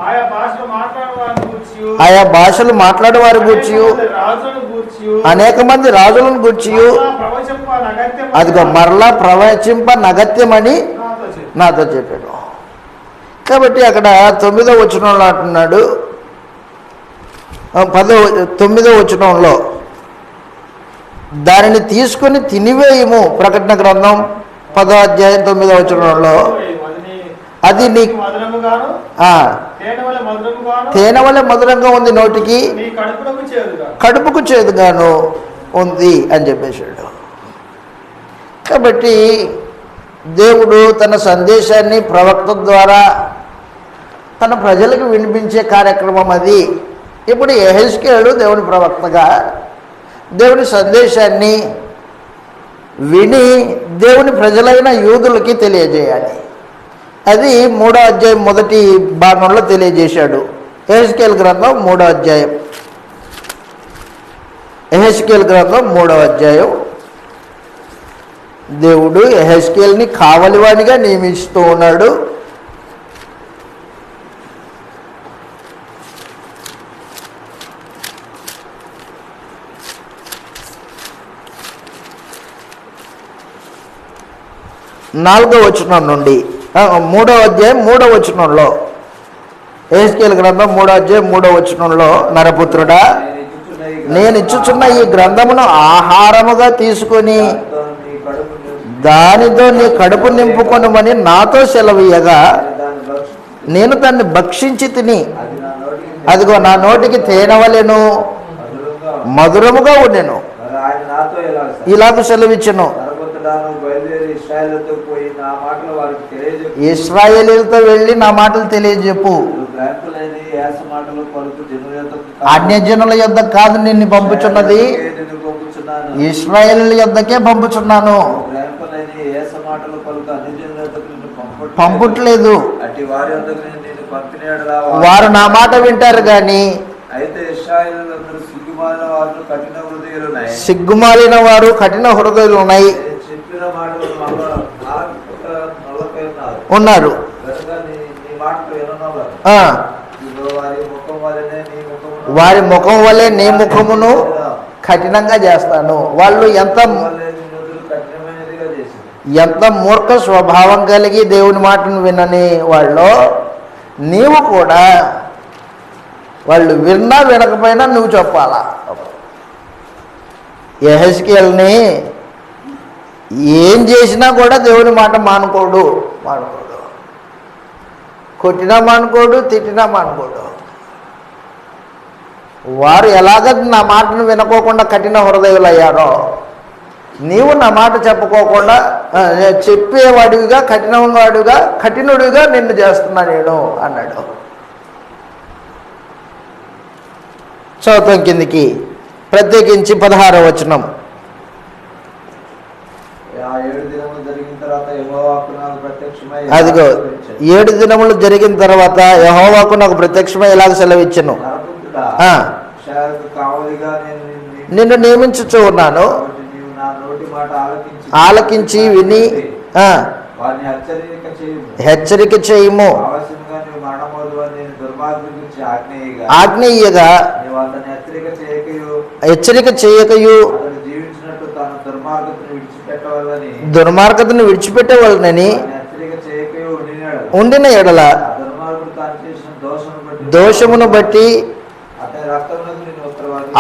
ఆయా భాషలు మాట్లాడేవారి గూర్చి అనేక మంది రాజులను గూర్చి అదిగో మరలా ప్రవచింప నగత్యమని నాతో చెప్పాడు. కాబట్టి అక్కడ 9వ వచనంలో అంటున్నాడు, 9వ వచనంలో దానిని తీసుకొని తినివేయము. ప్రకటన గ్రంథం 10వ అధ్యాయం 9వ వచనంలో అది నీ తేనె వలె మధురంగా ఉంది, నోటికి కడుపుకు చేదుగాను ఉంది అని చెప్పేశాడు. కాబట్టి దేవుడు తన సందేశాన్ని ప్రవక్త ద్వారా తన ప్రజలకు వినిపించే కార్యక్రమం అది. ఇప్పుడు యెహెజ్కేలు దేవుని ప్రవక్తగా దేవుని సందేశాన్ని విని దేవుని ప్రజలైన యూదులకి తెలియజేయాలి. అది 3వ అధ్యాయం మొదటి భాగంలో తెలియజేశాడు. యెహెజ్కేలు గ్రంథం 3వ అధ్యాయం, యెహెజ్కేలు గ్రంథం 3వ అధ్యాయం. దేవుడు యెహెజ్కేలుని కావలివానిగా నియమిస్తూ ఉన్నాడు. నాలుగవ వచనం నుండి 3వ అధ్యాయం 3వ వచనంలో, యెహెజ్కేలు గ్రంథం 3వ అధ్యాయం 3వ వచనంలో, నరపుత్రుడా, నేను ఇచ్చుచున్న ఈ గ్రంథమును ఆహారముగా తీసుకొని దానితో నీ కడుపు నింపుకొనుమని నాతో సెలవీయగా నేను దాన్ని భక్షించి తిని అదిగో నా నోటికి తేనెవలెను మధురముగా ఉండెను. ఇలాగ సెలవిచ్చెను, ఇశ్రాయేలీయులతో వెళ్ళి నా మాటలు తెలియజెప్పు. అన్యజనుల యొద్ద కాదు నిన్ను పంపుచున్నది, ఇశ్రాయేలీయుల యొద్దకే పంపుచున్నాను. పంపుట్లేదు, వారు నా మాట వింటారు కానీ సిగ్గుమాలిన వారు కఠిన హృదయాలు ఉన్నాయి ఉన్నారు. వారి ముఖం వలె నీ ముఖమును కఠినంగా చేస్తాను. వాళ్ళు ఎంత మూర్ఖ స్వభావం కలిగి దేవుని మాటను వినని వాళ్ళు, నీవు కూడా వాళ్ళు విన్నా వినకపోయినా నువ్వు చెప్పాలా. యెహెజ్కేలుని ఏం చేసినా కూడా దేవుని మాట మానుకోడు, కొట్టినా మానుకోడు, తిట్టినా మానుకోడు. వారు ఎలాగ నా మాటను వినుకోకుండా కఠిన హృదయులయ్యారో, నీవు నా మాట చెప్పుకోకుండా చెప్పేవాడివిగా కఠినుడిగా నిన్ను చేస్తున్నా నేను అన్నాడు. చదువుతాం కిందికి, ప్రత్యేకించి 16వ వచనం. అదిగో 7 దినములు జరిగిన తర్వాత యెహోవాకు నాకు ప్రత్యక్షమై ఇలాగ సెలవిచ్చెను, నిన్ను నియమించుచూ ఉన్నాను, ఆలకించి విని హెచ్చరిక చేయము. ఆజ్ఞేయగా హెచ్చరిక చేయకయు దుర్మార్గతను విడిచిపెట్టవలనని ఉండిన ఎడల దోషమును బట్టి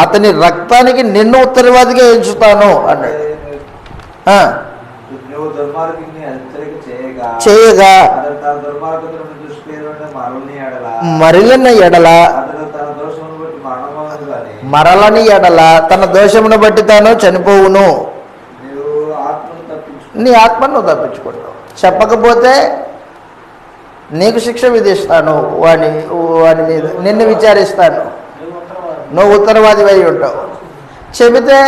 అతని రక్తానికి నిన్ను ఉత్తరవాదిగా ఎంచుతాను అన్నాడు. చేయగా మరలిన ఎడల తన దోషమును బట్టి తాను చనిపోవును. నీ ఆత్మను నువ్వు తప్పించుకుంటావు. చెప్పకపోతే నీకు శిక్ష విధిస్తాను, వాడి మీద నిన్ను విచారిస్తాను, నువ్వు ఉత్తరవాది అయి ఉంటావు. చెబితే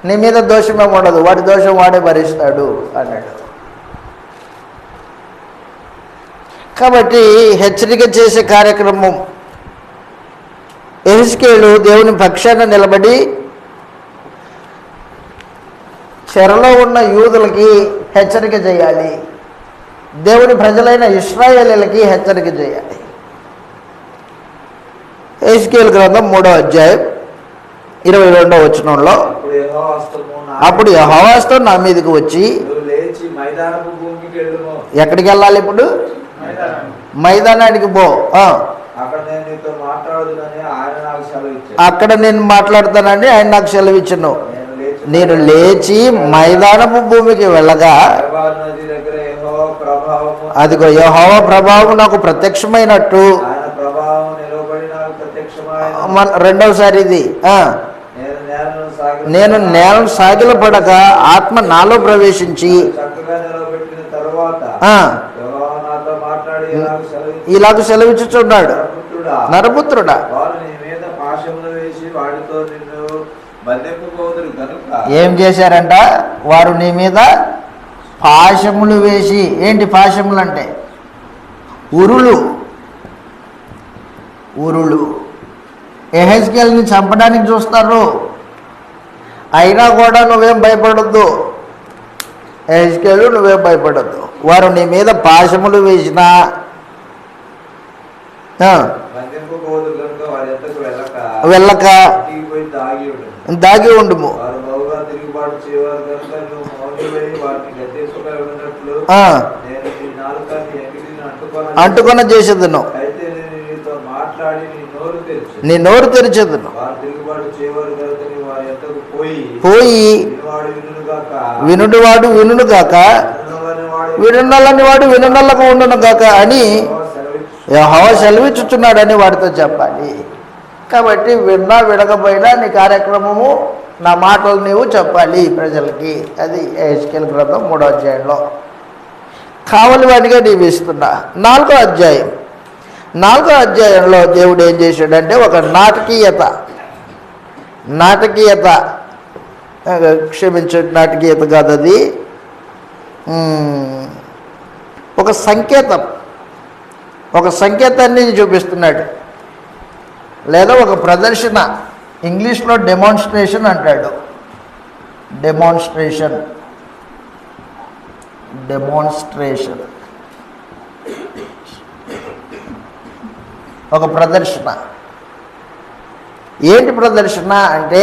నీ మీద దోషమే ఉండదు, వాడి దోషం వాడే భరిస్తాడు అన్నాడు. కాబట్టి హెచ్చరిక చేసే కార్యక్రమం. యెహెజ్కేలు దేవుని పక్షాన నిలబడి చెరలో ఉన్న యూదులకి హెచ్చరిక చేయాలి, దేవుని ప్రజలైన ఇశ్రాయేలీయులకి హెచ్చరిక చేయాలి. యెహెజ్కేలు గ్రంథం 3వ అధ్యాయం 22వ వచనంలో, అప్పుడు యెహోవా హస్తం నా మీదకి వచ్చి, ఎక్కడికి వెళ్ళాలి ఇప్పుడు? మైదానానికి పో. అక్కడ నేను మాట్లాడతానని ఆయన నాకు సెలవిచ్చును. నేను లేచి మైదానపు భూమికి వెళ్ళగా, అదిగో యెహోవా ప్రభావం నాకు ప్రత్యక్షమైనట్టు. రెండవసారి ఇది, నేను నేలను సాగిలపడక ఆత్మ నాలో ప్రవేశించి ఇలాగ సెలవిచ్చుచున్నాడు, నరపుత్రుడా, ఏం చేశారంట? వారు నీ మీద పాశములు వేసి, ఏంటి పాశములు అంటే? ఉరులు. యెహెజ్కేలుని చంపడానికి చూస్తారు. అయినా కూడా నువ్వేం భయపడొద్దు, యెహెజ్కేలు నువ్వేం భయపడొద్దు. వారు నీ మీద పాశములు వేసినా వెళ్ళక దాగి ఉండుము. అంటుకొన చేసేదను, నీ నోరు తెరిచేదను. పోయి వినుడువాడు వినుడు గాక, వినున్నలని వాడు వినున్నలకు ఉండును గాక అని యెహోవా సెలవిచ్చుచున్నాడని వాడితో చెప్పాలి. కాబట్టి విన్నా వినకపోయినా నీ కార్యక్రమము, నా మాటలు నీవు చెప్పాలి ప్రజలకి. అది యెహెజ్కేలు గ్రంథం 3వ అధ్యాయంలో కావలి వాడిగా నీవు ఇస్తున్నా. 4వ అధ్యాయంలో దేవుడు ఏం చేశాడంటే, ఒక నాటకీయత క్షమించండి, నాటకీయత కాదు అది, ఒక సంకేతాన్ని చూపిస్తున్నాడు, లేదా ఒక ప్రదర్శన. ఇంగ్లీష్లో డెమాన్స్ట్రేషన్ అంటాడు. డెమాన్స్ట్రేషన్ ఒక ప్రదర్శన. ఏంటి ప్రదర్శన అంటే,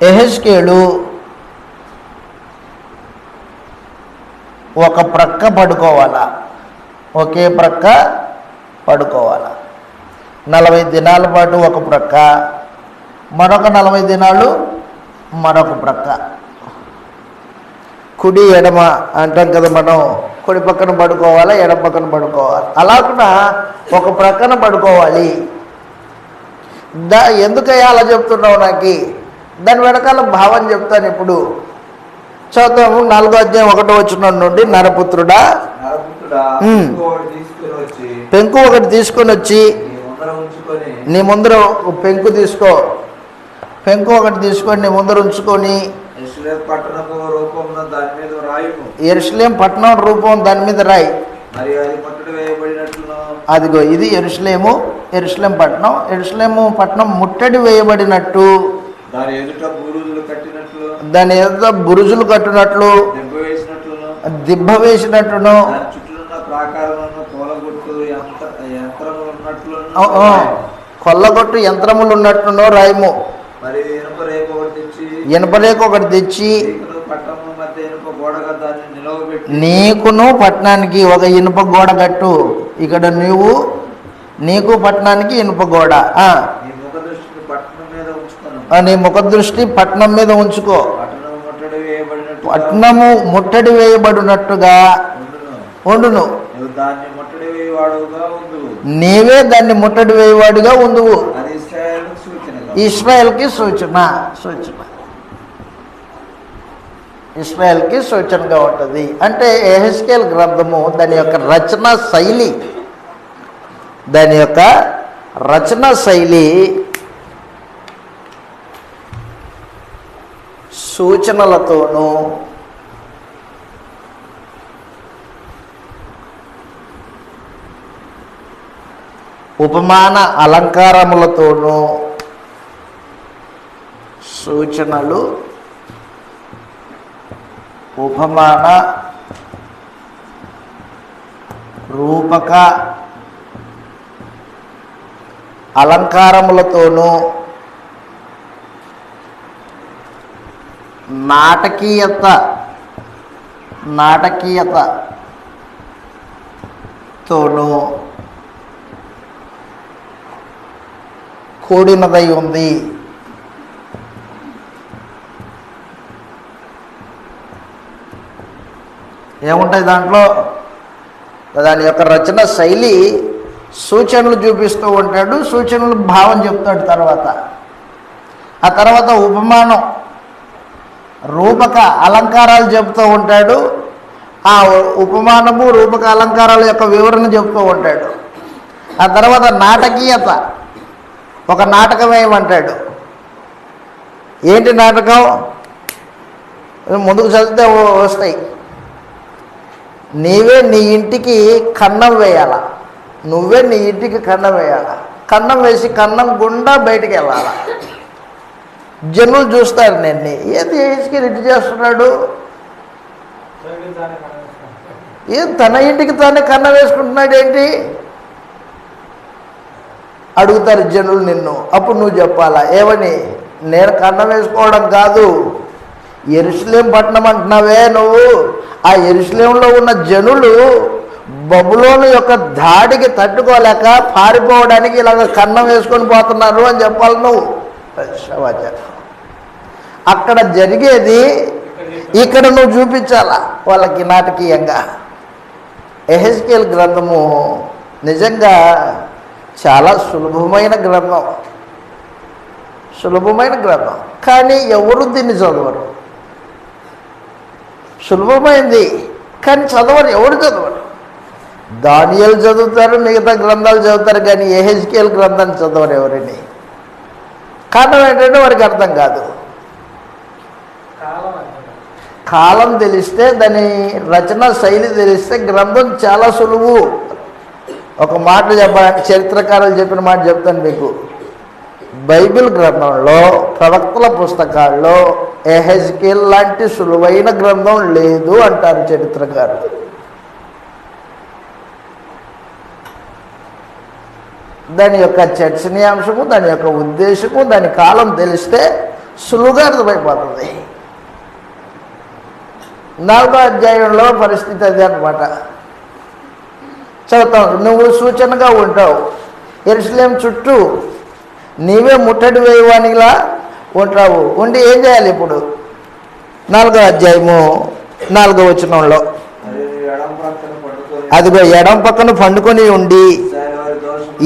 యెహెజ్కేలు ఒక ప్రక్క పడుకోవాలా, ఒకే ప్రక్క పడుకోవాలా. 40 దినాల పాటు ఒక ప్రక్క, మరొక 40 దినాలు మరొక ప్రక్క. కుడి ఎడమ అంటాం కదా మనం, కుడి పక్కన పడుకోవాలా, ఎడమ పక్కన పడుకోవాలి. అలాగున ఒక ప్రక్కన పడుకోవాలి. ఎందుకయ్యా అలా చెప్తున్నావు నాకు? దాని వెనకాల భావం చెప్తాను ఇప్పుడు. చదువుతాము. 4వ అధ్యాయం 1వ వచనం నుండి, నరపుత్రుడా, పెంకు ఒకటి తీసుకొని వచ్చి నీ ముందర పెంకు ఒకటి తీసుకొని నీ ముందర ఉంచుకొని, యెరూషలేము పట్టణం రూపం దాని మీద రాయి. అదిగో ఇది యెరూషలేము పట్టణం. యెరూషలేము పట్టణం ముట్టడి వేయబడినట్టు, దాని ఎదుట బురుజులు కట్టినట్లు, దిబ్బ వేసినట్టును, కొల్లగొట్టు యంత్రములు ఉన్నట్లునో రాయము. ఇనుపరేక ఒకటి తెచ్చి నీకును పట్టణానికి ఒక ఇనుప గోడ కట్టు. ఇక్కడ నీకు పట్టణానికి ఇనుప గోడ. నీ ముఖ దృష్టి పట్టణం మీద ఉంచుకో. పట్టణము ముట్టడి వేయబడినట్టుగా ఉండును, నీవే దాన్ని ముట్టడి వేయవాడుగా ఉండువు. ఇశ్రాయేల్కి సూచనగా ఉంటుంది. అంటే యెహెజ్కేలు గ్రంథము దాని యొక్క రచన శైలి సూచనలతోనూ ఉపమాన అలంకారములతోనూ, సూచనలు, ఉపమాన, రూపక, అలంకారములతోనూ నాటకీయతతోనూ కూడినదై ఉంది. ఏముంటాయి దాంట్లో? దాని యొక్క రచన శైలి సూచనలు చూపిస్తూ ఉంటాడు, సూచనలు భావం చెప్తాడు. ఆ తర్వాత ఉపమానం, రూపక అలంకారాలు చెప్తూ ఉంటాడు. ఆ ఉపమానము రూపక అలంకారాల యొక్క వివరణ చెప్తూ ఉంటాడు. ఆ తర్వాత నాటకీయత, ఒక నాటకం ఏమంటాడు. ఏంటి నాటకం? ముందుకు చదివితే వస్తాయి. నీవే నీ ఇంటికి కన్నం వేయాల, నువ్వే నీ ఇంటికి కన్నం వేయాల. కన్నం వేసి కన్నం గుండా బయటికి వెళ్ళాల. జనులు చూస్తారు నిన్ను, ఏది ఏజ్కి రెడ్డి చేస్తున్నాడు, ఏం తన ఇంటికి తానే కన్నం వేసుకుంటున్నాడు ఏంటి అడుగుతారు జనులు నిన్ను. అప్పుడు నువ్వు చెప్పాలా ఏమని? నేను కన్నం వేసుకోవడం కాదు, యెరూషలేము పట్టణం అంటున్నావే నువ్వు, ఆ యెరూషలేములో ఉన్న జనులు బబులోను యొక్క దాడికి తట్టుకోలేక పారిపోవడానికి ఇలాగ కన్నం వేసుకొని పోతున్నారు అని చెప్పాలి నువ్వు. సమాచారం అక్కడ జరిగేది ఇక్కడ నువ్వు చూపించాలా వాళ్ళకి నాటకీయంగా. యెహెజ్కేలు గ్రంథము నిజంగా చాలా సులభమైన గ్రంథం, కానీ ఎవరు దీన్ని చదవరు. సులభమైంది కానీ చదవరు, ఎవరు చదవరు. దానియేలు చదువుతారు, మిగతా గ్రంథాలు చదువుతారు, కానీ యెహెజ్కేలు గ్రంథాన్ని చదవరు ఎవరిని. కారణం ఏంటంటే వారికి అర్థం కాదు. కాలం తెలిస్తే, దాని రచన శైలి తెలిస్తే గ్రంథం చాలా సులువు. ఒక మాట చెప్పాలంటే చరిత్రకారులు చెప్పిన మాట చెప్తాను మీకు. బైబిల్ గ్రంథంలో, ప్రవక్తల పుస్తకాల్లో యెహెజ్కేలు లాంటి సులువైన గ్రంథం లేదు అంటారు చరిత్రకారులు. దాని యొక్క చర్చనీయాంశము, దాని యొక్క ఉద్దేశము, దాని కాలం తెలిస్తే సులువుగా అర్థమైపోతుంది. 4వ అధ్యాయంలో పరిస్థితి అదే అనమాట. చదువుతాం. నువ్వు సూచనగా ఉంటావు, యెరూషలేము చుట్టూ నీవే ముట్టడి వేయవానిలా ఉంటావు. ఉండి ఏం చేయాలి ఇప్పుడు? 4వ అధ్యాయము 4వ వచనంలో, అదిగో ఎడం పక్కన పండుకొని ఉండి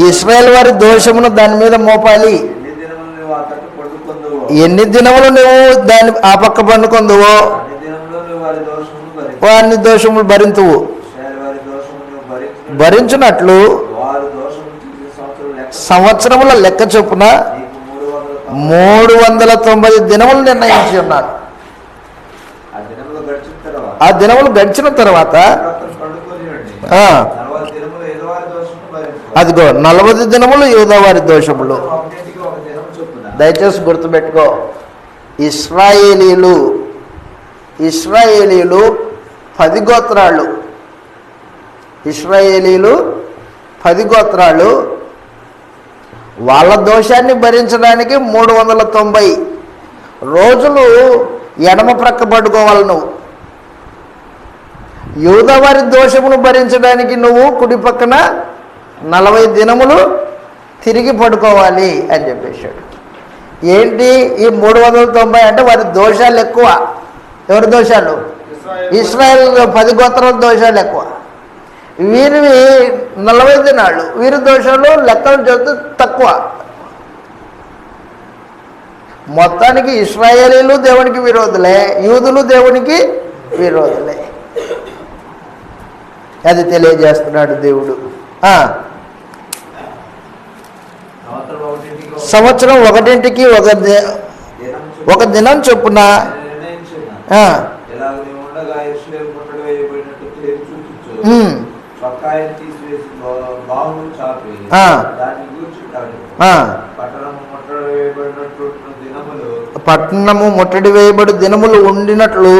ఇశ్రాయేలు వారి దోషమును దాని మీద మోపాలి. ఎన్ని దినములు నువ్వు దాని ఆ పక్క పండుకొందువో వారిని దోషములు భరించినట్లు సంవత్సరముల లెక్క చొప్పున 390 దినములు నిర్ణయించి ఉన్నాడు. ఆ దినములు గడిచిన తర్వాత అదిగో 40 దినములు యూదావారి దోషములు. దయచేసి గుర్తుపెట్టుకో, ఇశ్రాయేలీలు 10 గోత్రాలు. ఇశ్రాయేలీలు 10 గోత్రాలు. వాళ్ళ దోషాన్ని భరించడానికి 390 రోజులు ఎడమ ప్రక్క పడుకోవాలి నువ్వు. యూదావారి దోషమును భరించడానికి నువ్వు కుడి పక్కన 40 దినములు తిరిగి పడుకోవాలి అని చెప్పేశాడు. ఏంటి ఈ 390 అంటే వారి దోషాలు ఎక్కువ. ఎవరి దోషాలు? ఇశ్రాయేల్ 10 గోత్రాల దోషాలు ఎక్కువ. వీరివి 40 దినాలు, వీరి దోషాలు లెక్కలు చెబితే తక్కువ. మొత్తానికి ఇశ్రాయేలీలు దేవునికి విరోధులే, యూదులు దేవునికి విరోధులే. అది తెలియజేస్తున్నాడు దేవుడు. సంవత్సరం ఒకటింటికి ఒక దినం చొప్పున పట్టణము ముట్టడి వేయబడి దినములు ఉండినట్లు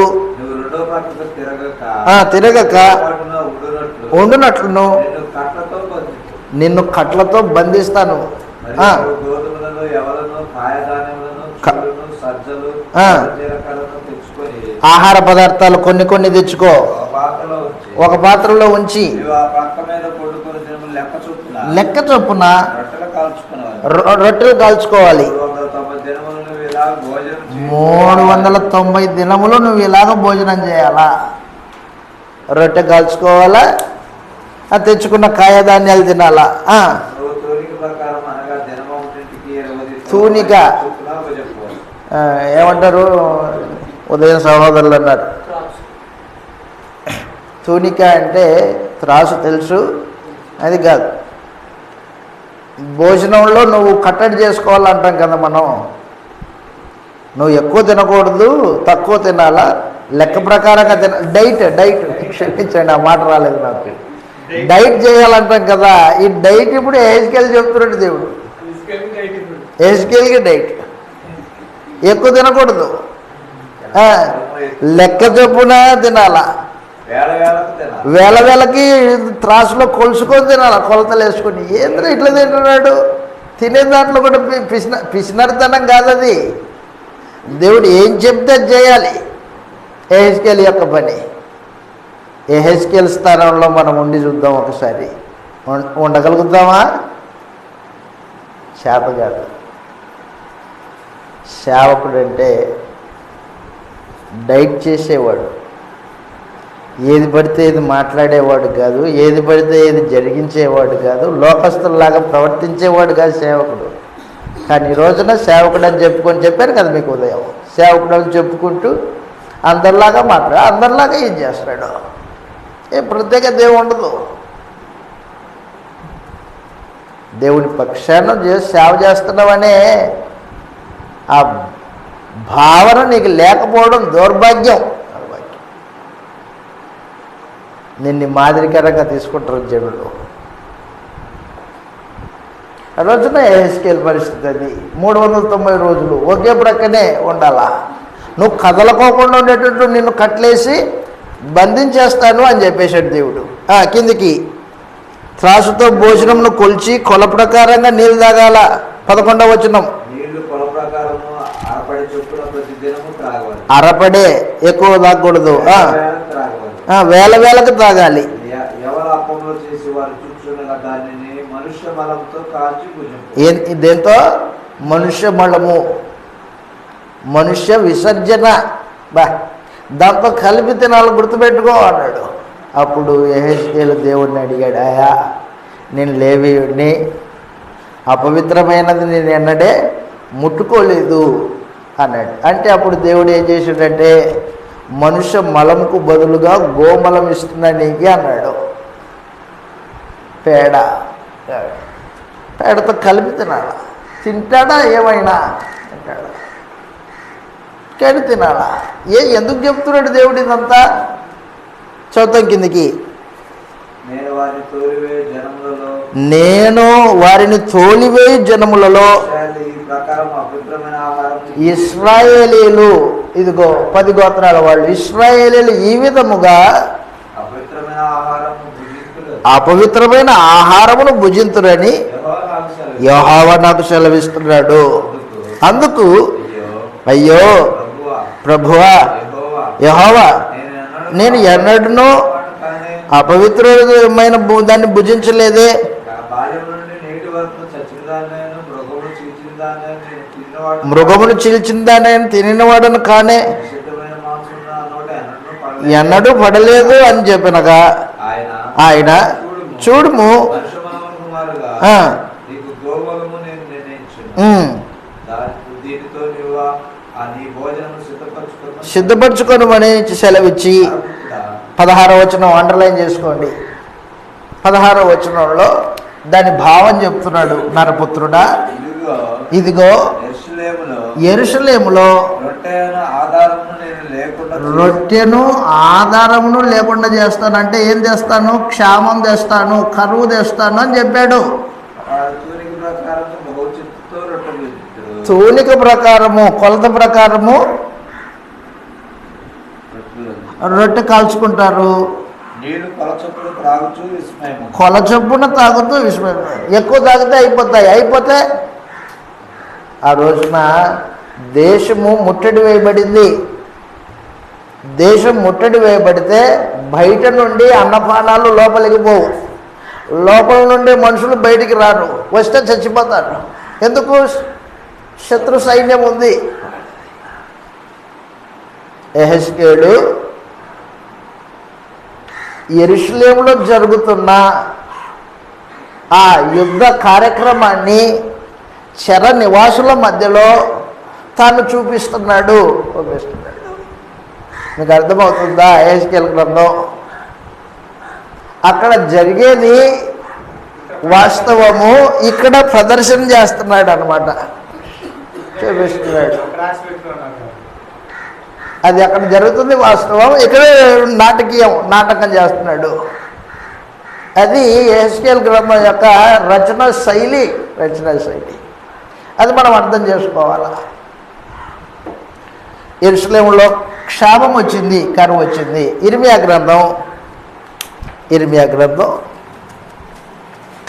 తిరగక ఉండునట్లును నిన్ను కట్లతో బంధిస్తాను. గోధుమలను ఎవలను కాయధాన్యములను సజ్జలు తెచ్చుకొని ఆహార పదార్థాలు కొన్ని కొన్ని తెచ్చుకో, ఒక పాత్రలో ఉంచి లెక్క చొప్పున రొట్టెలు కాల్చుకోవాలి. 390 దినములు నువ్వు ఇలాగ భోజనం చేయాలా, రొట్టె కాల్చుకోవాలా, తెచ్చుకున్న కాయధాన్యాలు తినాలా. తూనిక ఏమంటారు ఉదయం సహోదరులు అన్నారు, తూనిక అంటే త్రాసు తెలుసు, అది కాదు. భోజనంలో నువ్వు కట్టడి చేసుకోవాలంటాం కదా మనం. నువ్వు ఎక్కువ తినకూడదు, తక్కువ తినాలా, లెక్క ప్రకారంగా డైట్ క్షమించండి ఆ మాట రాలేదు నాకు. డైట్ చేయాలంటాం కదా, ఈ డైట్ ఇప్పుడు హెచ్కేల్ చెప్తున్నాడు దేవుడు. హెచ్కేల్కి డైట్ ఎక్కువ తినకూడదు, లెక్క చొప్పున తినాలా, వేలకి త్రాసులో కొలుసుకొని తినాలా, కొలతలు వేసుకొని. ఏంద్ర ఇట్లా తింటున్నాడు, తినే దాంట్లో కూడా పిసినరితనం కాదు అది. దేవుడు ఏం చెప్తే చేయాలి. ఎహెజ్కేలు యొక్క పని. ఎహెజ్కేలు స్థానంలో మనం ఉండి చూద్దాం ఒకసారి. ఉండగలుగుతామా? శాప కాదు. సేవకుడు అంటే డైట్ చేసేవాడు, ఏది పడితే ఏది మాట్లాడేవాడు కాదు, ఏది పడితే ఏది జరిగించేవాడు కాదు, లోకస్తుల్లాగా ప్రవర్తించేవాడు కాదు సేవకుడు. కానీ ఈ రోజున సేవకుడు అని చెప్పారు కదా మీకు ఉదయం. సేవకుడు అని చెప్పుకుంటూ అందరిలాగా అందరిలాగా ఏం చేస్తాడు, ఏ ప్రత్యేక దేవుడు ఉండదు. దేవుని పక్షాన సేవ చేస్తున్నావనే ఆ భావన నీకు లేకపోవడం దౌర్భాగ్యం. నిన్ను మాదిరికరంగా తీసుకుంటారు జనులు. ఆ రోజున ఎహెజ్కేలు పరిస్థితి అది. 390 రోజులు ఒకే ప్రక్కనే ఉండాలా. నువ్వు కదలకోకుండా ఉండేటట్టు నిన్ను కట్లేసి బంధించేస్తాను అని చెప్పేశాడు దేవుడు. కిందికి త్రాసుతో భోజనంను కొలిచి కొల ప్రకారంగా నీళ్ళు తాగాల. 11వ వచనం. అరపడే ఎక్కువ తాగకూడదు, వేలకు తాగాలి. దేంతో? మనుష్య మలము, మనుష్య విసర్జన. దాంతో కలిపి తినాలి, గుర్తుపెట్టుకో అన్నాడు. అప్పుడు యెహెజ్కేలు దేవుడిని అడిగాడు, అయ్యా నేను లేవీయుడిని, అపవిత్రమైనది నేను ఎన్నడే ముట్టుకోలేదు అన్నాడు. అంటే అప్పుడు దేవుడు ఏం చేశాడంటే మనుష్య మలంకు బదులుగా గోమలం ఇస్తున్నా నీకు అన్నాడు. పేడతో కలిపి తినాలా? తింటాడా? ఏమైనా తింటాడా? కేడు తినాలా? ఎందుకు చెప్తున్నాడు దేవుడు ఇదంతా? చదువుతాం కిందికి. నేను వారిని తోలివేయు జనములలో ఇశ్రాయేలీలు, ఇదిగో 10 గోత్రాల వాళ్ళు, ఇశ్రాయేలీలు ఈ విధముగా అపవిత్రమైన ఆహారమును భుజింతురని యెహోవా నాకు సెలవిస్తున్నాడు. అందుకు అయ్యో ప్రభువా యెహోవా, నేను ఎన్నడూ అపవిత్రమైన దాన్ని భుజించలేదే, మృగమును చీల్చిన దాన్ని తినినవాడను కానే, ఎన్నడూ పడలేదు అని చెప్పినగా ఆయన చూడుము సిద్ధపరచుకొనుమని సెలవిచ్చి 16వ వచనం అండర్లైన్ చేసుకోండి. 16వ వచనంలో దాని భావం చెప్తున్నాడు. నరపుత్రుడా, ఇదిగో యెరూషలేములో రొట్టెను ఆధారమును లేకుండా చేస్తానంటే ఏం చేస్తాను? క్షామం తెస్తాను, కరువు తెస్తాను అని చెప్పాడు. తూనిక ప్రకారము, కొలత ప్రకారము రొట్టె కాల్చుకుంటారు. నీళ్లు కొలచప్పుడు త్రాగుచు విస్మయము. కొల చొప్పున తాగుతూ విస్మయం. ఎక్కువ తాగితే అయిపోతే ఆ రోజున దేశము ముట్టడి వేయబడింది. దేశం ముట్టడి వేయబడితే బయట నుండి అన్నపానాలు లోపలికి పోవు. లోపల నుండి మనుషులు బయటికి రారు. వస్తే చచ్చిపోతారు. ఎందుకు? శత్రు సైన్యం ఉంది. యెహెజ్కేలు యెరూషలేములో జరుగుతున్న ఆ యుద్ధ కార్యక్రమాన్ని చెర నివాసుల మధ్యలో తాను చూపిస్తున్నాడు. మీకు అర్థమవుతుందా? యెహెజ్కేలు గ్రంథం అక్కడ జరిగేది వాస్తవము, ఇక్కడ ప్రదర్శన చేస్తున్నాడు అన్నమాట, చూపిస్తున్నాడు. అది అక్కడ జరుగుతుంది వాస్తవం, ఇక్కడే నాటకం చేస్తున్నాడు. అది యెహెజ్కేలు గ్రంథం యొక్క రచన శైలి. అది మనం అర్థం చేసుకోవాలి. యెరూషలేములో క్షామం వచ్చింది, కరువు వచ్చింది. ఇర్మియా గ్రంథం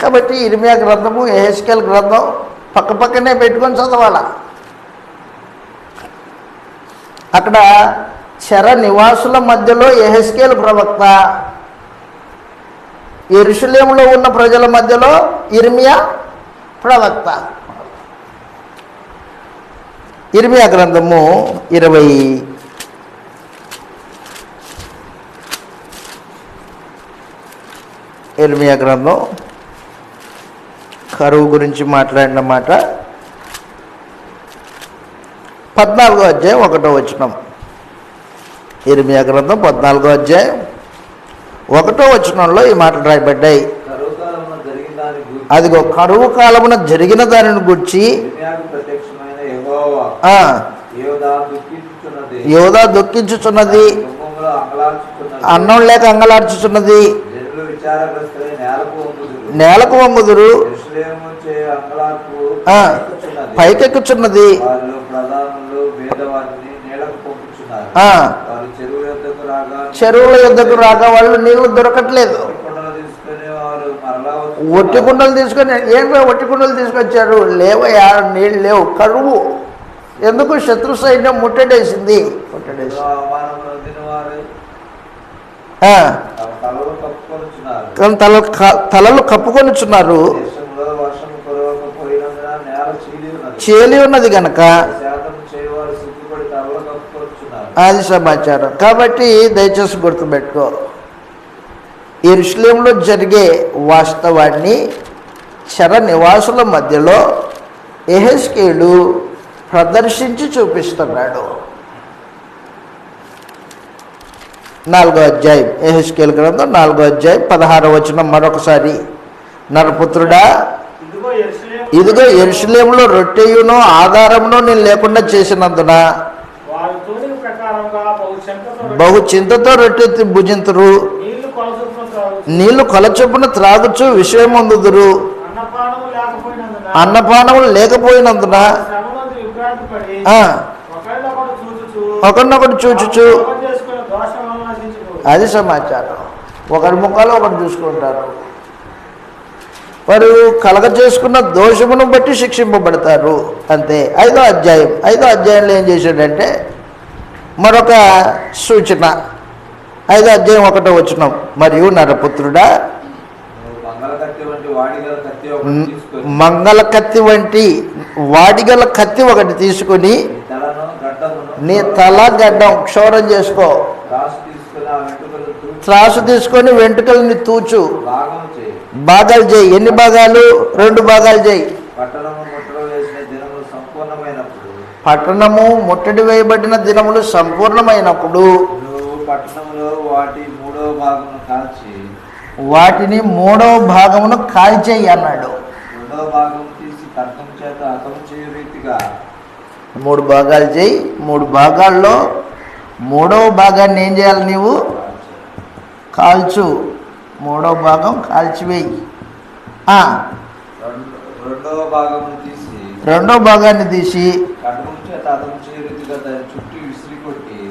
కాబట్టి ఇర్మియా గ్రంథము యెహెజ్కేలు గ్రంథం పక్కనే పెట్టుకొని చదవాలా. అక్కడ చెర నివాసుల మధ్యలో యెహెజ్కేలు ప్రవక్త, యెరూషలేములో ఉన్న ప్రజల మధ్యలో ఇర్మియా ప్రవక్త. ఇర్మియా గ్రంథము 20 ఇర్మియా గ్రంథం కరువు గురించి మాట్లాడిన మాట 14వ అధ్యాయం 1వ వచనం. ఇర్మియా గ్రంథం 14వ అధ్యాయం 1వ వచనంలో ఈ మాటలు రాయబడ్డాయి. అదిగో కరువు కాలమున జరిగిన దానిని గురించి యోధా దుఃఖించుచున్నది, అన్నం లేక అంగలార్చుచున్నది, నేలకు వంగుదురు, పైకెక్కుచున్నది, చెరువుల యొద్దకు రాగా వాళ్ళు నీళ్లు దొరకట్లేదు. ఒట్టి కుండలు తీసుకొని, ఏంటో ఒట్టి కుండలు తీసుకొచ్చారు? లేవయా, నీళ్ళు లేవు, కరువు. ఎందుకు? శత్రు సైన్యం ముట్టడేసింది. తలలు కప్పుకొనిచున్నారు. చేలి ఉన్నది గనక అది సమాచారం. కాబట్టి దయచేసి గుర్తుపెట్టుకో, యెరూషలేములో జరిగే వాస్తవాన్ని చెర నివాసుల మధ్యలో యెహెజ్కేలు ప్రదర్శించి చూపిస్తున్నాడు. 4వ అధ్యాయం యెహెజ్కేలు గ్రంథం 4వ అధ్యాయం 16వ వచనం మరొకసారి. నరపుత్రుడా, ఇదిగో యెరూషలేములో రొట్టెయును ఆధారమును నేను లేకుండా చేసినందున బహు చింతతో రొట్టె భుజింతురు, నీళ్లు కొలచొప్పున త్రాగుచు విషయం పొందుదురు. అన్నపానములు లేకపోయినందున ఒకరినొకటి చూచుచు, అది సమాచారం. ఒకరి ముఖాలు ఒకరు చూసుకుంటారు. వారు కలగ చేసుకున్న దోషమును బట్టి శిక్షింపబడతారు, అంతే. 5వ అధ్యాయంలో ఏం చేశాడంటే మరొక సూచన. 5వ అధ్యాయం 1వ వచనం. మరియు నరపుత్రుడా, మంగళ కత్తి వంటి వాడిగల కత్తి ఒకటి తీసుకొని నీ తల గడ్డం క్షౌరం చేసుకో. త్రాసు తీసుకొని వెంట్రుకలని తూచు, భాగాలు చేయి. ఎన్ని భాగాలు? 2 భాగాలు చేయి. పట్టణము ముట్టడి వేయబడిన దినములు సంపూర్ణమైనప్పుడు వాటిని 3వ భాగమును కాల్చేయి అన్నాడు. 3 భాగాలు చేయి. 3 భాగాల్లో 3వ భాగాన్ని ఏం చేయాలి? నీవు కాల్చు. 3వ భాగం కాల్చివేయి. 2వ భాగాన్ని తీసి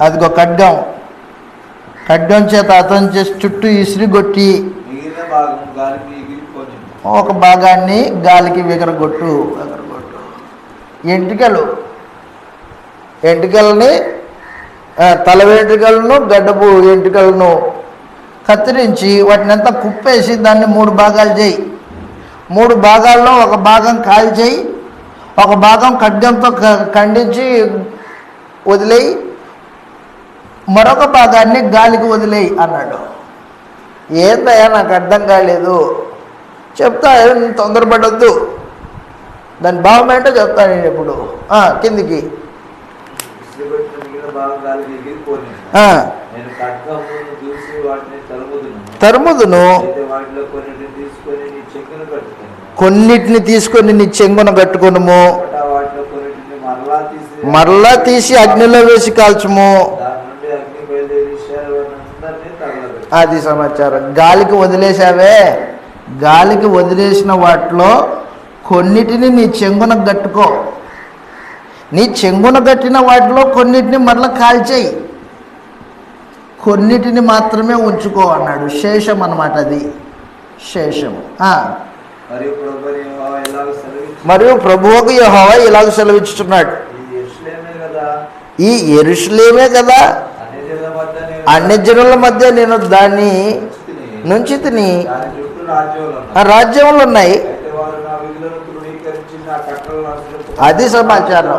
అదిగో ఖడ్గం ఖడ్గం చేత అతని చేసి చుట్టూ ఇసిరిగొట్టి మిగిలిన భాగం గాలికి ఎగిరిపోని ఒక భాగాన్ని గాలికి ఎగరగొట్టు. ఎంటికల్ని తల వెంట్రుకలను గడ్డపు ఎంట్రుకలను కత్తిరించి వాటిని అంతా కుప్పేసి దాన్ని 3 భాగాలు చేయి. 3 భాగాల్లో ఒక భాగం కాల్చేయి, ఒక భాగం ఖడ్గంతో ఖండించి వదిలేయి, మరొక భాగాన్ని గాలికి వదిలేయి అన్నాడు. ఏందయ్యా నాకు అర్థం కాలేదు, చెప్తా, తొందరపడొద్దు, దాని భావం ఏంటో చెప్తా నేను ఇప్పుడు. కిందికి మిగిలిన భాగం గాలికి ఎగిరిపోని నేను ఖడ్గమును దూసి వాటిని తరుముదును, వాటిలో కొన్నిటిని తీసుకొని నీ చెంగును కట్టుకుని కొన్నిటిని తీసుకొని నీ చెంగును కట్టుకొనుము, వాటిలో కొన్నిటిని మరలా తీసి అగ్నిలో వేసి కాల్చుము. దాని నుండి అగ్ని బయలుదేరి శరీరాన్నందరినీ తగలదు. అది సమాచారం. గాలికి వదిలేసావే, గాలికి వదిలేసిన వాటిలో కొన్నిటిని నీ చెంగున కట్టుకో, నీ చెంగున కట్టిన వాటిలో కొన్నిటిని మరలా కాల్చేయి, కొన్నిటిని మాత్రమే ఉంచుకో అన్నాడు. శేషం అన్నమాట, అది శేషము. మరియు ప్రభువుకు యెహోవా ఇలాగ సెలవిచ్చుచున్నాడు, ఈ యెరూషలేమే కదా, అన్ని జనుల మధ్య నేను దాన్ని నుంచి తిని రాజ్యములు ఉన్నాయి. అది సమాచారం.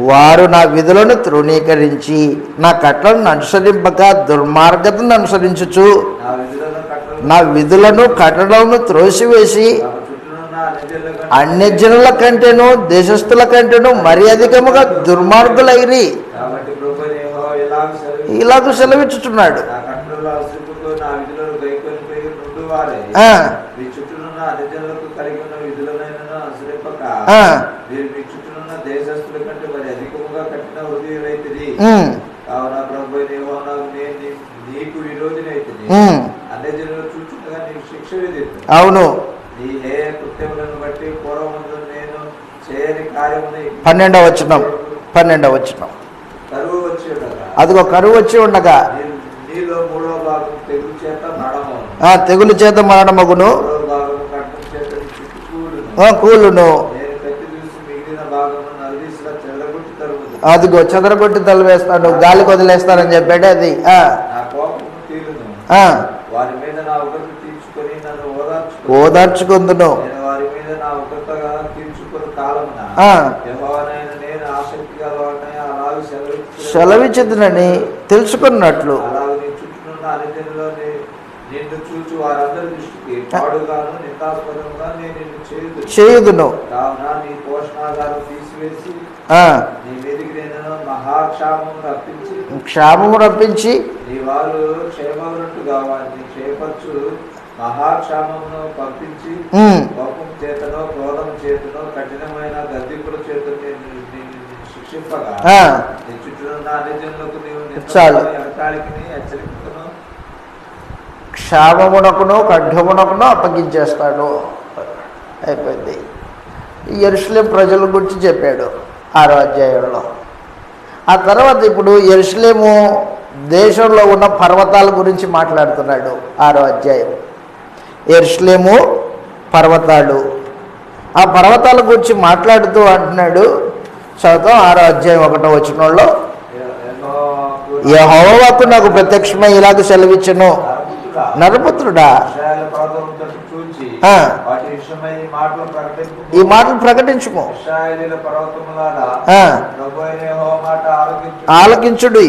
వారు నా విధులను తృణీకరించి నా కట్టలను అనుసరింపక దుర్మార్గతను అనుసరించుచు నా విధులను కట్టడలను త్రోసివేసి అన్య జనుల కంటేను దేశస్థుల కంటేను మరి అధికముగా దుర్మార్గులైరి ఇలాగ సెలవిచ్చుచున్నాడు. అవును, 12వ వచనం అదిగో కరువు వచ్చి ఉండగా తెగులు చేత మరణమగును, కూలును. అదిగో చెదరగొట్టి తల వేస్తాడు, గాలికి వదిలేస్తానని చెప్పాడు. అది ఓదార్చుకుందును. సెలవిచ్చునని తెలుసుకున్నట్లు చేయుదును. క్షామము రప్పించి మహాక్షామమును పంపించి కోపం చేతనో క్రోధం చేతనో కఠినమైన గద్దింపుల చేతను శిక్షింపగా నీ చుట్టూనున్న అన్ని జనులకు నీవు హెచ్చరికను క్షామమునకును ఖడ్గమునకును అప్పగించేస్తాడు. అయిపోయింది. యెరూషలేము ప్రజల గురించి చెప్పాడు 6వ అధ్యాయంలో. ఆ తర్వాత ఇప్పుడు యెరూషలేము దేశంలో ఉన్న పర్వతాల గురించి మాట్లాడుతున్నాడు 6వ అధ్యాయం. యెరూషలేము పర్వతాలు, ఆ పర్వతాల గురించి మాట్లాడుతూ అంటున్నాడు. చదువుతాం 6వ అధ్యాయం 1వ వచనంలో, యెహోవాకు నాకు ప్రత్యక్షమై ఇలాగ సెలవిచ్చెను, నరపుత్రుడా ఈ మాటలు ప్రకటించుము, ఆలకించుడి.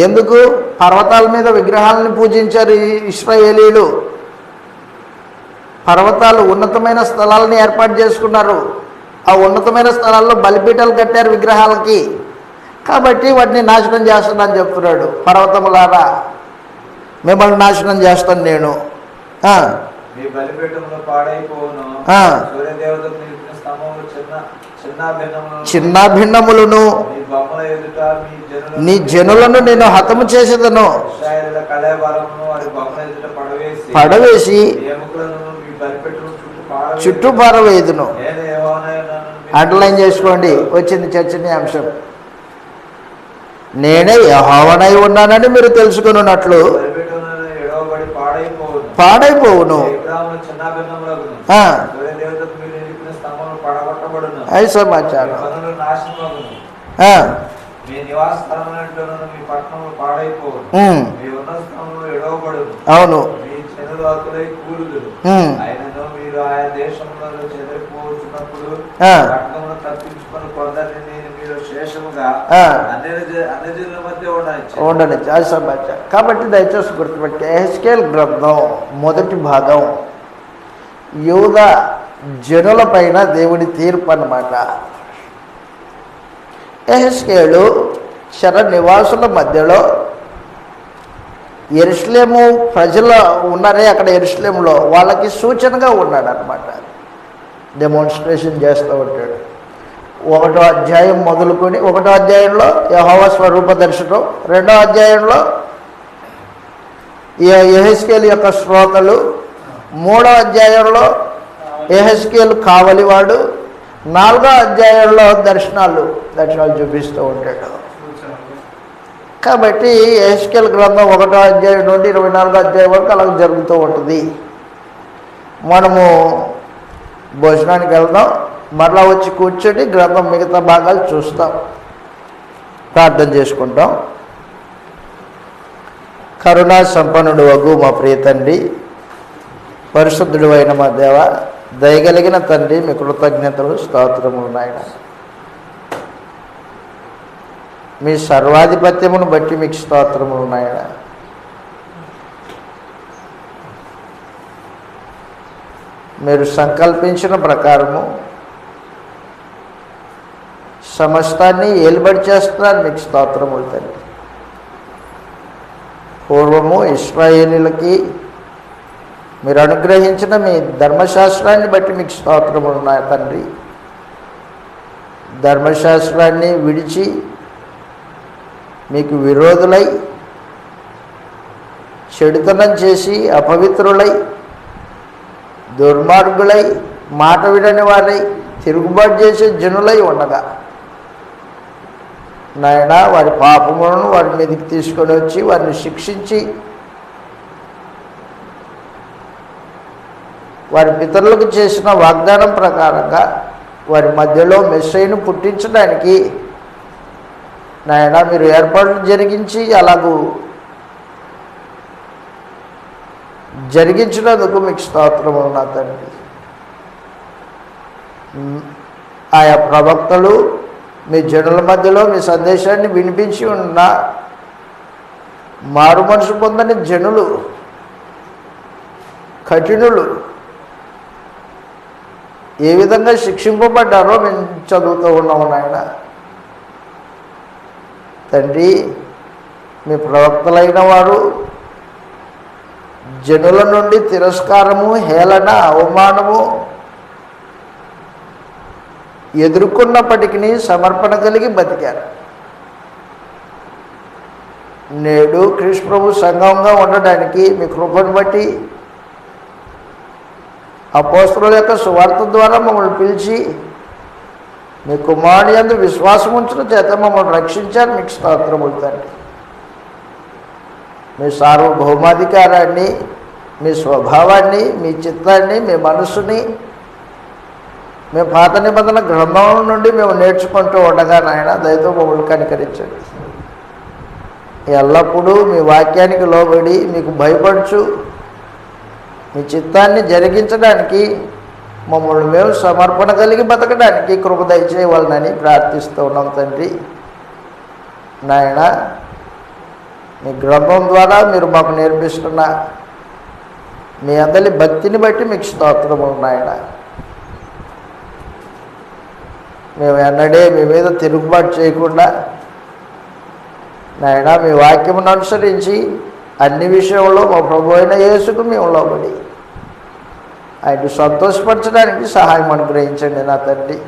ఎందుకు పర్వతాల మీద విగ్రహాలను పూజించారు ఇశ్రాయేలీలు? పర్వతాలు ఉన్నతమైన స్థలాలను ఏర్పాటు చేసుకున్నారు. ఆ ఉన్నతమైన స్థలాల్లో బలిపీఠాలు కట్టారు విగ్రహాలకి. కాబట్టి వాటిని నాశనం చేస్తానని చెప్తున్నాడు. పర్వతములారా మిమ్మల్ని నాశనం చేస్తాను నేను. చిన్న భిన్నములను నీ జనులను నేను హతము చేసేదను. పడవేసి చుట్టూ పారవేయుదును. అండర్లైన్ చేసుకోండి, వచ్చింది చర్చనీయాంశం. నేనే యెహోవానై ఉన్నానని మీరు తెలుసుకున్నట్లు పాడైపోవును. అది సమాచారం. అవును. ఉండని అది సమాచారం. కాబట్టి దయచేసి గుర్తుపెట్టి యెహెజ్కేలు గ్రంథం మొదటి భాగం యూద జనుల పైన దేవుడి తీర్పు అన్నమాట. యెహెజ్కేలు శర నివాసుల మధ్యలో యెరూషలేము ప్రజలు ఉన్నారే అక్కడ యెరూషలేములో వాళ్ళకి సూచనగా ఉన్నాడు అన్నమాట. డెమాన్స్ట్రేషన్ చేస్తూ ఉంటాడు. 1వ అధ్యాయం మొదలుకొని 1వ అధ్యాయంలో యెహోవా స్వరూప దర్శనం, 2వ అధ్యాయంలో యెహెజ్కేలు యొక్క శ్రోతలు, 3వ అధ్యాయంలో యెహెజ్కేలు కావలివాడు, 4వ అధ్యాయంలో దర్శనాలు చూపిస్తూ ఉంటాడు. కాబట్టి యెహెజ్కేలు గ్రంథం 1వ అధ్యాయం నుండి 24వ అధ్యాయం వరకు అలా జరుగుతూ ఉంటుంది. మనము భోజనానికి వెళ్దాం, మరలా వచ్చి కూర్చొని గ్రంథం మిగతా భాగాలు చూస్తాం, ప్రార్థన చేసుకుంటాం. కరుణా సంపన్నుడు వగు మా ప్రియ తండ్రి, పరిశుద్ధుడు అయిన మా దేవ, దయగలిగిన తండ్రి, మీ కృతజ్ఞతలు స్తోత్రములు నాయన. మీ సర్వాధిపత్యమును బట్టి మీకు స్తోత్రములు నాయన. మీరు సంకల్పించిన ప్రకారము సమస్తాన్ని ఏలుబడి చేస్తున్నారు, మీకు స్తోత్రములు తండ్రి. పూర్వము ఇశ్రాయేలీయులకి మీరు అనుగ్రహించిన మీ ధర్మశాస్త్రాన్ని బట్టి మీకు స్తోత్రములు ఉన్నాయి తండ్రి. ధర్మశాస్త్రాన్ని విడిచి మీకు విరోధులై, చెడుతనం చేసి అపవిత్రులై, దుర్మార్గులై, మాట విడని వారై, తిరుగుబాటు చేసే జనులై ఉండగా నాయన వారి పాపములను వారి మీదకి తీసుకొని వచ్చి వారిని శిక్షించి వారి పితరులకు చేసిన వాగ్దానం ప్రకారంగా వారి మధ్యలో మెస్సైను పుట్టించడానికి నాయన మీరు ఏర్పాట్లు జరిగించి అలాగూ జరిగించినందుకు మీకు స్తోత్రములు నా తండ్రి. ఆయా ప్రవక్తలు మీ జనుల మధ్యలో మీ సందేశాన్ని వినిపించి ఉన్న మారు మనసు పొందని జనులు, కఠినులు ఏ విధంగా శిక్షింపబడ్డారో మేము చదువుతూ ఉన్నాము నాయన. తండ్రి, మీ ప్రవక్తలైన వారు జనుల నుండి తిరస్కారము, హేళన, అవమానము ఎదుర్కొన్నప్పటికీ సమర్పణ కలిగి బతికారు. నేడు క్రీస్తు ప్రభు సంఘంగా ఉండడానికి మీ కృపను బట్టి అపోస్తలుల యొక్క సువార్త ద్వారా మమ్మల్ని పిలిచి మీ కుమారుని యందు విశ్వాసం ఉంచడం చేత మమ్మల్ని రక్షించారు, మీకు స్తోత్రములు తండ్రి. మీ సార్వభౌమాధికారాన్ని, మీ స్వభావాన్ని, మీ చిత్తాన్ని, మీ మనస్సుని మేము పాత నిబంధన గ్రంథం నుండి మేము నేర్చుకుంటూ ఉండగా నాయన దయతో మమ్మల్ని కనికరించండి. ఎల్లప్పుడూ మీ వాక్యానికి లోబడి మీకు భయపడుచు మీ చిత్తాన్ని జరిగించడానికి మమ్మల్ని మేము సమర్పణ కలిగి బతకడానికి కృప దయచేయవాలని ప్రార్థిస్తూ ఉన్నాం తండ్రి. నాయన, మీ గ్రంథం ద్వారా మీరు మాకు నేర్పిస్తున్న మీ అందరి భక్తిని బట్టి మీకు స్తోత్రములు నాయన. మేము ఎన్నడే మీ మీద తిరుగుబాటు చేయకుండా నాయన మీ వాక్యమును అనుసరించి అన్ని విషయంలో మా ప్రభు అయిన యేసుకు మేము లోబడి ఆయన్ని సంతోషపరచడానికి సహాయం అనుగ్రహించండి నా తండ్రి.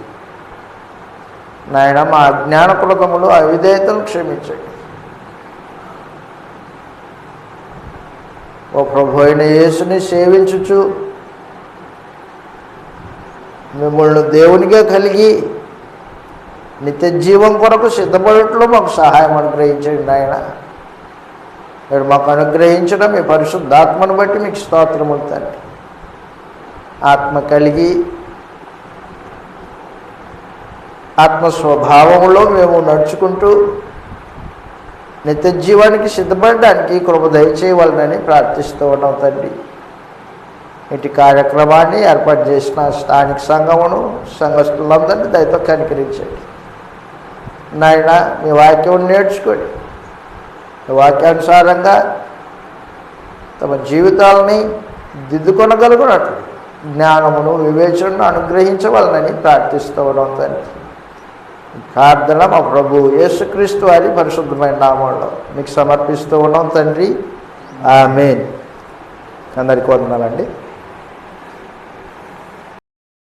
నాయన మా అజ్ఞానకృతములు అవిధేయతలు క్షమించండి. ఓ ప్రభు అయిన యేసుని సేవించుచు మిమ్మల్ని దేవునిగా కలిగి నిత్య జీవం కొరకు సిద్ధపడట్లో మాకు సహాయం అనుగ్రహించండి నాయన. మీరు మాకు అనుగ్రహించిన మీ పరిశుద్ధాత్మను బట్టి మీకు స్తోత్రములు తండ్రి. ఆత్మ కలిగి ఆత్మ స్వభావంలో మేము నడుచుకుంటూ నిత్య జీవానికి సిద్ధపడడానికి కృప దయచేయవలనని ప్రార్థిస్తూ ఉన్నాం తండ్రి. ఇటు కార్యక్రమాన్ని ఏర్పాటు చేసిన స్థానిక సంఘమును సంఘస్థులందరినీ దయతో కనికరించండి నాయన. మీ వాక్యం నేర్చుకోండి. మీ వాక్యానుసారంగా తమ జీవితాలని దిద్దుకొనగలుగునట్లు జ్ఞానమును వివేచనను అనుగ్రహించవలనని ప్రార్థిస్తూ ఉన్నాం తండ్రి. ప్రార్థన మా ప్రభు యేసుక్రీస్తు వారి పరిశుద్ధమైన నామంలో మీకు సమర్పిస్తూ ఉన్నాం తండ్రి. ఆమేన్. అందరికీ వందనాలండి.